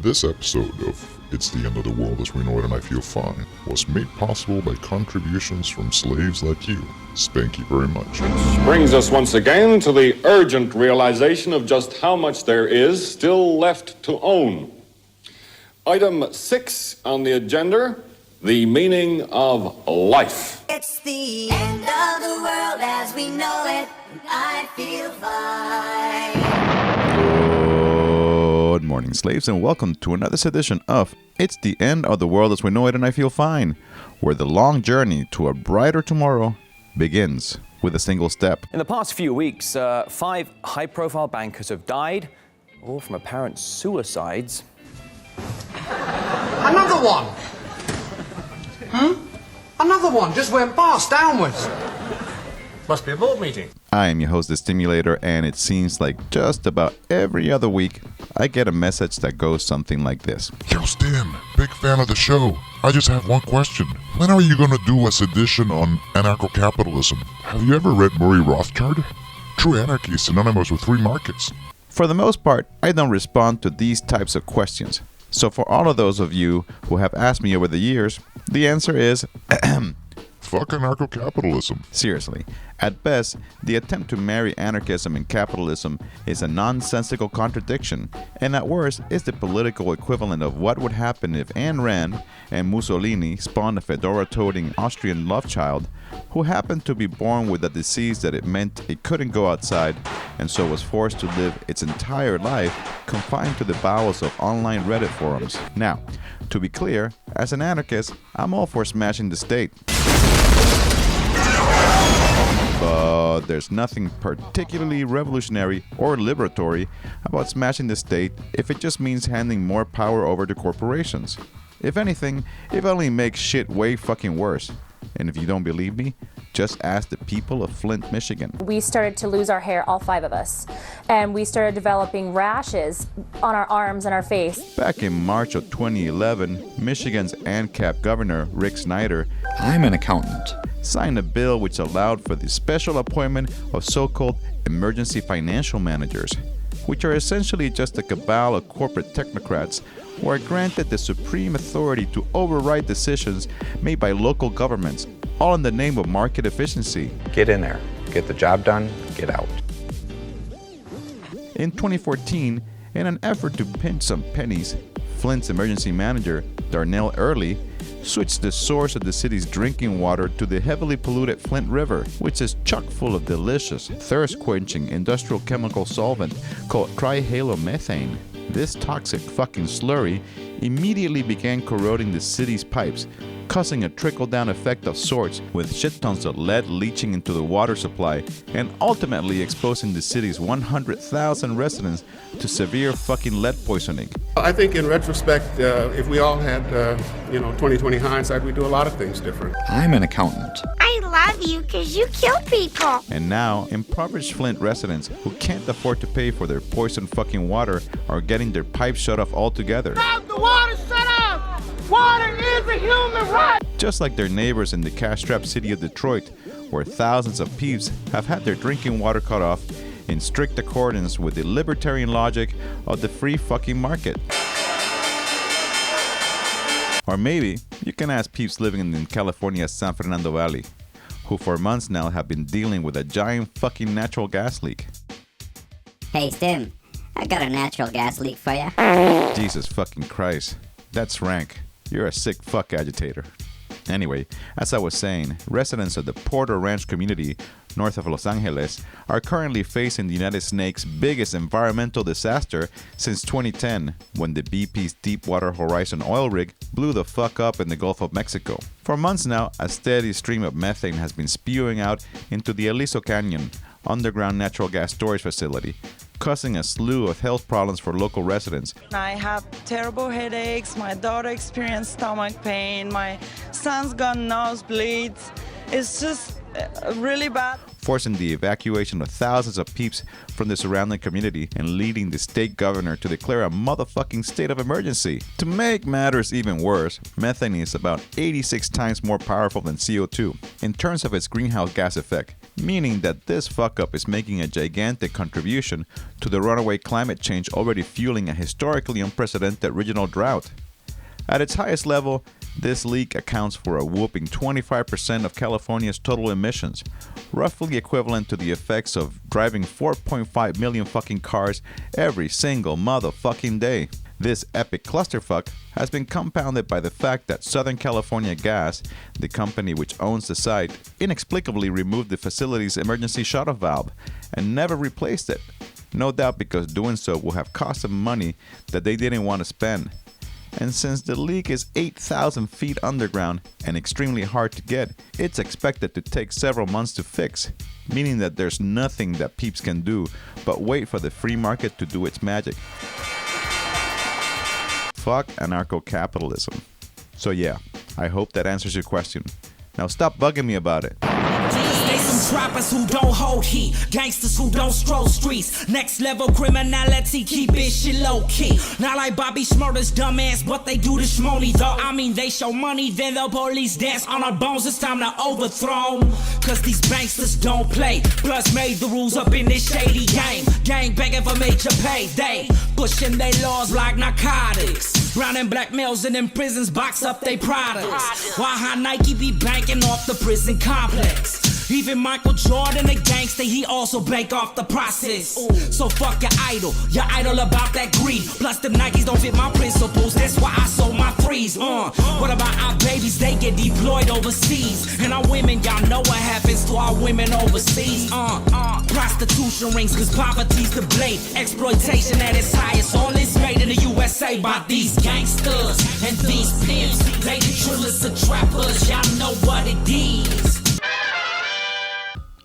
This episode of It's the End of the World as We Know It and I Feel Fine was made possible by contributions from slaves like you. Thank you very much. Which brings us once again to the urgent realization of just how much there is still left to own. Item 6 on the agenda, the meaning of life. It's the end of the world as we know it, and I feel fine. Good morning, slaves, and welcome to another edition of It's the End of the World as We Know It and I Feel Fine, where the long journey to a brighter tomorrow begins with a single step. In the past few weeks, 5 high-profile bankers have died, all from apparent suicides. Another one! Another one just went past downwards. Must be a board meeting. I am your host, The Stimulator, and it seems like just about every other week, I get a message that goes something like this. Yo, Stim, big fan of the show. I just have one question. When are you gonna do a sedition on Anarcho-Capitalism? Have you ever read Murray Rothbard? True anarchy is synonymous with free markets. For the most part, I don't respond to these types of questions. So for all of those of you who have asked me over the years, the answer is Fuck anarcho-capitalism. seriously. At best, the attempt to marry anarchism and capitalism is a nonsensical contradiction, and at worst, is the political equivalent of what would happen if Ayn Rand and Mussolini spawned a fedora-toting Austrian love child who happened to be born with a disease that it meant it couldn't go outside and so was forced to live its entire life confined to the bowels of online Reddit forums. Now, to be clear, as an anarchist, I'm all for smashing the state. But there's nothing particularly revolutionary or liberatory about smashing the state if it just means handing more power over to corporations. If anything, it only makes shit way fucking worse. And if you don't believe me, just ask the people of Flint, Michigan. We started to lose our hair, all 5 of us, and we started developing rashes on our arms and our face. Back in March of 2011, Michigan's ANCAP governor, Rick Snyder, I'm an accountant. signed a bill which allowed for the special appointment of so-called emergency financial managers, which are essentially just a cabal of corporate technocrats who are granted the supreme authority to override decisions made by local governments, all in the name of market efficiency. Get in there, get the job done, get out. In 2014, in an effort to pinch some pennies, Flint's emergency manager, Darnell Early, switched the source of the city's drinking water to the heavily polluted Flint River, which is chock full of delicious, thirst-quenching industrial chemical solvent called trihalomethane. This toxic fucking slurry immediately began corroding the city's pipes, causing a trickle-down effect of sorts, with shit tons of lead leaching into the water supply and ultimately exposing the city's 100,000 residents to severe fucking lead poisoning. I think in retrospect, if we all had, 20/20 hindsight, we'd do a lot of things different. I'm an accountant. I love you because you kill people. And now, impoverished Flint residents who can't afford to pay for their poisoned fucking water are getting their pipes shut off altogether. The water shut off! Water is a human right! Just like their neighbors in the cash-strapped city of Detroit, where thousands of peeps have had their drinking water cut off in strict accordance with the libertarian logic of the free fucking market. Or maybe you can ask peeps living in California's San Fernando Valley, who for months now have been dealing with a giant fucking natural gas leak. Hey, Stim, I got a natural gas leak for ya. Jesus fucking Christ. That's rank. You're a sick fuck agitator. Anyway, as I was saying, residents of the Porter Ranch community north of Los Angeles are currently facing the United States' biggest environmental disaster since 2010, when the BP's Deepwater Horizon oil rig blew the fuck up in the Gulf of Mexico. For months now, a steady stream of methane has been spewing out into the Aliso Canyon underground natural gas storage facility, causing a slew of health problems for local residents. I have terrible headaches, my daughter experienced stomach pain, my son's got nosebleeds. It's just really bad. forcing the evacuation of thousands of peeps from the surrounding community and leading the state governor to declare a motherfucking state of emergency. To make matters even worse, methane is about 86 times more powerful than CO2 in terms of its greenhouse gas effect, meaning that this fuck-up is making a gigantic contribution to the runaway climate change already fueling a historically unprecedented regional drought. At its highest level, this leak accounts for a whooping 25% of California's total emissions, roughly equivalent to the effects of driving 4.5 million fucking cars every single motherfucking day. This epic clusterfuck has been compounded by the fact that Southern California Gas, the company which owns the site, inexplicably removed the facility's emergency shutoff valve and never replaced it. No doubt because doing so will have cost them money that they didn't want to spend. And since the leak is 8,000 feet underground and extremely hard to get, it's expected to take several months to fix, meaning that there's nothing that peeps can do but wait for the free market to do its magic. Fuck anarcho-capitalism. So yeah, I hope that answers your question. Now stop bugging me about it. They some trappers who don't hold heat, gangsters who don't stroll streets, next level criminality, keep it shit low key. Not like Bobby Shmurda's dumbass, but they do the shmoney though. I mean they show money, then the police dance on our bones. It's time to overthrow 'em, cause these banksters don't play. Plus made the rules up in this shady game. Gang banging for major payday, pushing they laws like narcotics. Rounding black males and in prisons box up they products. While how Nike be banking off the prison complex. Even Michael Jordan, a gangster, he also bank off the process. So fuck your idol about that greed. Plus them Nikes don't fit my principles, that's why I sold my threes. What about our babies, they get deployed overseas. And our women, y'all know what happens to our women overseas. Prostitution rings, cause poverty's the blade. Exploitation at its highest, all is made in the USA by these gangsters and these pimps. They the trillers of trappers, y'all know what it is.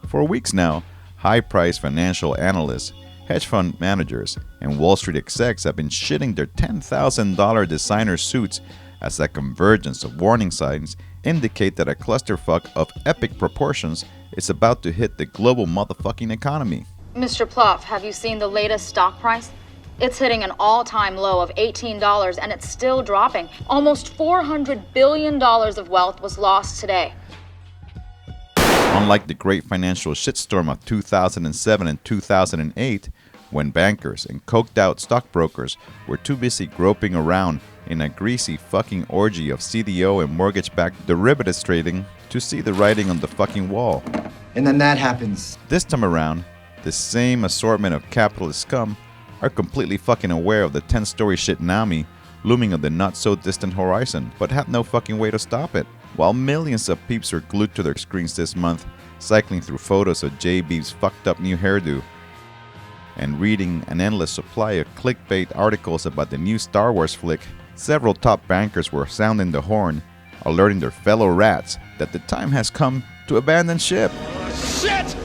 For weeks now, high-priced financial analysts, hedge fund managers, and Wall Street execs have been shitting their $10,000 designer suits as a convergence of warning signs indicate that a clusterfuck of epic proportions is about to hit the global motherfucking economy. Mr. Plouffe, have you seen the latest stock price? It's hitting an all-time low of $18 and it's still dropping. Almost $400 billion of wealth was lost today. Unlike the great financial shitstorm of 2007 and 2008, when bankers and coked-out stockbrokers were too busy groping around in a greasy fucking orgy of CDO and mortgage-backed derivatives trading to see the writing on the fucking wall. And then that happens. This time around, the same assortment of capitalist scum are completely fucking aware of the 10-story shitnami looming on the not-so-distant horizon, but have no fucking way to stop it. While millions of peeps are glued to their screens this month, cycling through photos of JB's fucked up new hairdo, and reading an endless supply of clickbait articles about the new Star Wars flick, several top bankers were sounding the horn, alerting their fellow rats that the time has come to abandon ship. Shit!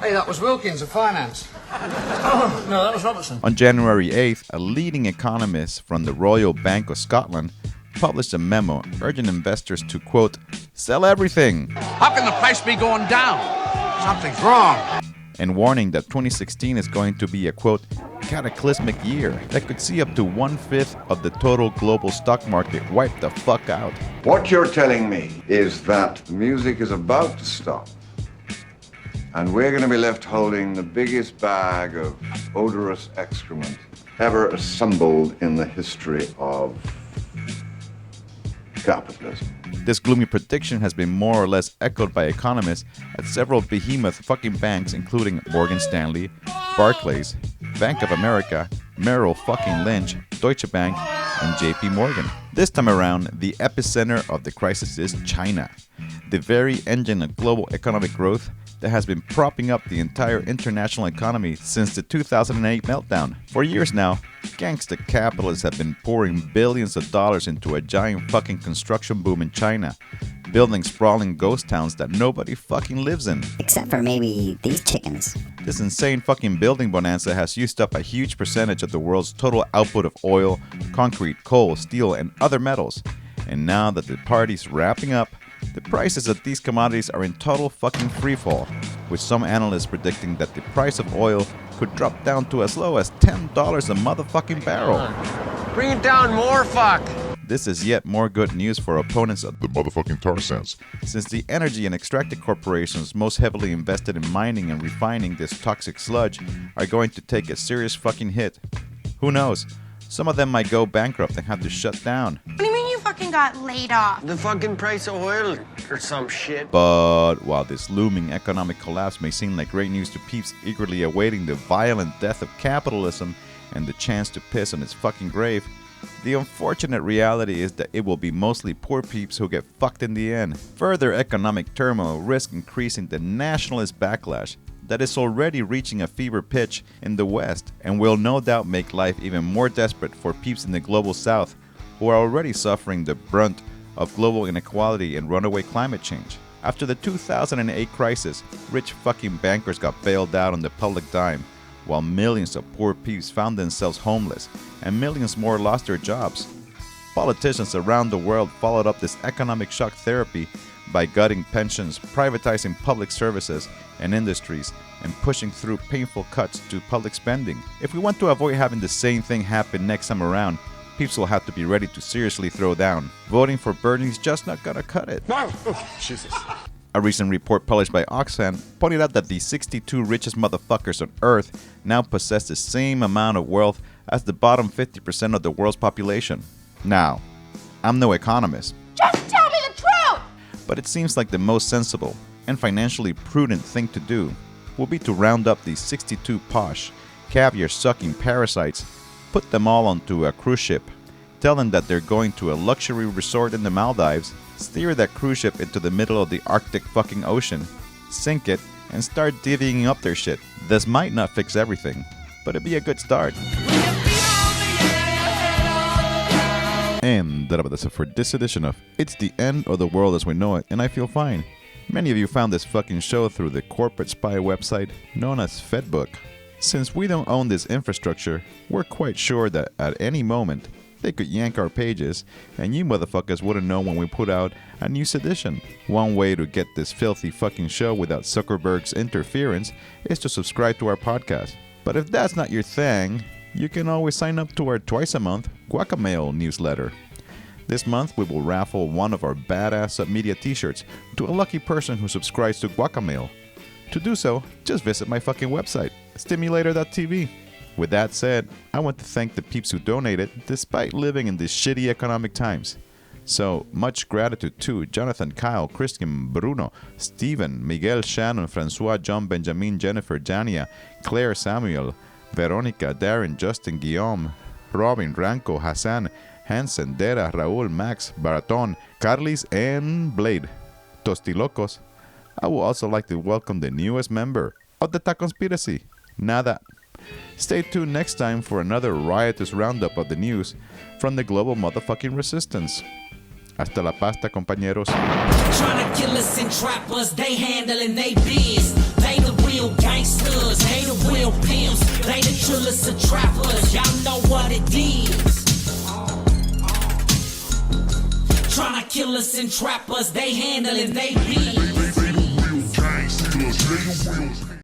Hey, that was Wilkins of Finance. Oh, no, that was Robertson. On January 8th, a leading economist from the Royal Bank of Scotland published a memo urging investors to, quote, sell everything. How can the price be going down? Something's wrong. And warning that 2016 is going to be a, quote, cataclysmic year that could see up to 1/5 of the total global stock market wiped the fuck out. What you're telling me is that the music is about to stop. And we're going to be left holding the biggest bag of odorous excrement ever assembled in the history of capitalism. This gloomy prediction has been more or less echoed by economists at several behemoth fucking banks, including Morgan Stanley, Barclays, Bank of America, Merrill fucking Lynch, Deutsche Bank, and JP Morgan. This time around, the epicenter of the crisis is China, the very engine of global economic growth that has been propping up the entire international economy since the 2008 meltdown. For years now, gangsta capitalists have been pouring billions of dollars into a giant fucking construction boom in China, building sprawling ghost towns that nobody fucking lives in. Except for maybe these chickens. This insane fucking building bonanza has used up a huge percentage of the world's total output of oil, concrete, coal, steel, and other metals. And now that the party's wrapping up, the prices of these commodities are in total fucking freefall, with some analysts predicting that the price of oil could drop down to as low as $10 a motherfucking barrel. Bring it down more, fuck. This is yet more good news for opponents of The motherfucking tar sands. since the energy and extractive corporations most heavily invested in mining and refining this toxic sludge are going to take a serious fucking hit. Who knows? Some of them might go bankrupt and have to shut down. What do you mean you fucking got laid off? The fucking price of oil or some shit. But while this looming economic collapse may seem like great news to peeps eagerly awaiting the violent death of capitalism and the chance to piss on its fucking grave, the unfortunate reality is that it will be mostly poor peeps who get fucked in the end. Further economic turmoil risks increasing the nationalist backlash that is already reaching a fever pitch in the West and will no doubt make life even more desperate for peeps in the global South who are already suffering the brunt of global inequality and runaway climate change. After the 2008 crisis, rich fucking bankers got bailed out on the public dime, while millions of poor peeps found themselves homeless and millions more lost their jobs. Politicians around the world followed up this economic shock therapy by gutting pensions, privatizing public services and industries, and pushing through painful cuts to public spending. If we want to avoid having the same thing happen next time around, peeps will have to be ready to seriously throw down. Voting for Bernie's just not gonna cut it. Jesus. A recent report published by Oxfam pointed out that the 62 richest motherfuckers on Earth now possess the same amount of wealth as the bottom 50% of the world's population. Now, I'm no economist, Just tell me the truth! but it seems like the most sensible and financially prudent thing to do will be to round up these 62 posh, caviar-sucking parasites, put them all onto a cruise ship, tell them that they're going to a luxury resort in the Maldives, steer that cruise ship into the middle of the Arctic fucking ocean, sink it, and start divvying up their shit. This might not fix everything, but it'd be a good start. And that about it for this edition of It's the End of the World as We Know It, and I feel fine. Many of you found this fucking show through the corporate spy website known as Fedbook. Since we don't own this infrastructure, we're quite sure that at any moment, they could yank our pages, and you motherfuckers wouldn't know when we put out a new edition. One way to get this filthy fucking show without Zuckerberg's interference is to subscribe to our podcast. But if that's not your thing, you can always sign up to our twice-a-month Guacamail newsletter. This month, we will raffle one of our badass media t-shirts to a lucky person who subscribes to Guacamail. To do so, just visit my fucking website, stimulator.tv. With that said, I want to thank the peeps who donated despite living in these shitty economic times. So, much gratitude to Jonathan, Kyle, Christian, Bruno, Steven, Miguel, Shannon, Francois, John, Benjamin, Jennifer, Jania, Claire, Samuel, Veronica, Darren, Justin, Guillaume, Robin, Ranko, Hassan, Hansen, Dera, Raul, Max, Baraton, Carlis, and Blade. Tostilocos. I would also like to welcome the newest member of the Conspiracy, Nada. Stay tuned next time for another riotous roundup of the news from the global motherfucking resistance. Hasta la pasta, compañeros. Trying to kill us and trap us, they handling they biz. They the real gangsters, they the real pimps. They the killers and trappers, y'all know what it is. Trying to kill us and trap us, they handling they biz. They the real gangsters, they the real